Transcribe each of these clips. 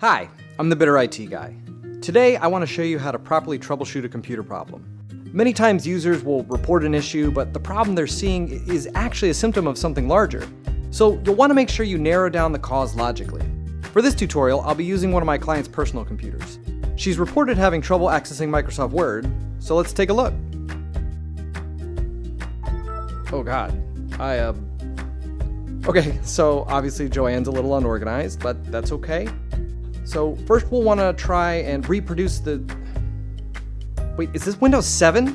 Hi, I'm the Bitter IT Guy. Today I want to show you how to properly troubleshoot a computer problem. Many times users will report an issue, but the problem they're seeing is actually a symptom of something larger. So you'll want to make sure you narrow down the cause logically. For this tutorial, I'll be using one of my client's personal computers. She's reported having trouble accessing Microsoft Word, so let's take a look. Oh god, Okay, so obviously Joanne's a little unorganized, but that's okay. So first we'll want to try and reproduce the... Wait, is this Windows 7?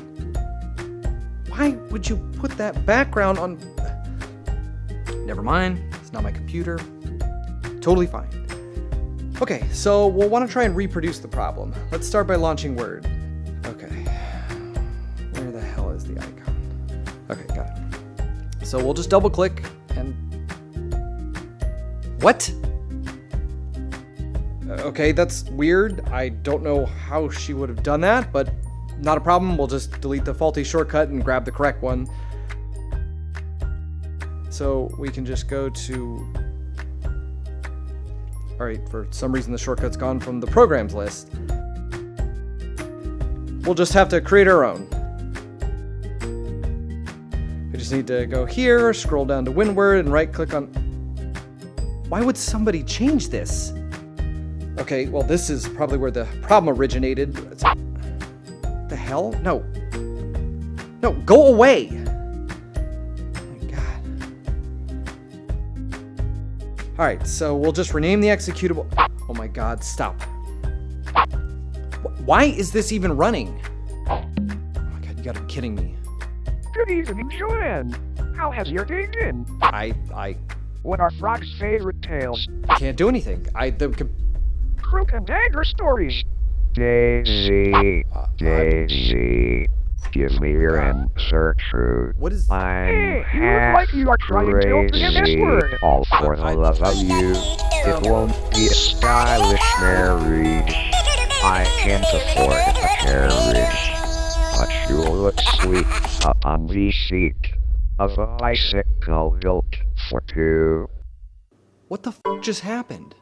Why would you put that background on... Never mind, it's not my computer. Totally fine. Okay, so we'll want to try and reproduce the problem. Let's start by launching Word. Okay, where the hell is the icon? Okay, got it. So we'll just double click and... What? Okay, that's weird. I don't know how she would have done that, but not a problem. We'll just delete the faulty shortcut and grab the correct one. So we can just go to... Alright, for some reason the shortcut's gone from the programs list. We'll just have to create our own. We just need to go here, scroll down to WinWord, and right-click on... Why would somebody change this? Okay, well this is probably where the problem originated. The hell? No. No, go away! Oh my god. Alright, so we'll just rename the executable... Oh my god, stop. Why is this even running? Oh my god, you gotta be kidding me. Good evening, Joanne. How has your day been? I What are Frog's favorite tales? can't do anything. Crook and Dagger stories. Daisy, Daisy, give me your answer, truth. What is... Hey, you look like you are trying to kill the S-word. All for the love of you. It won't be a stylish marriage. I can't afford a carriage. But you look sweet up on the seat of a bicycle built for two. What the f just happened?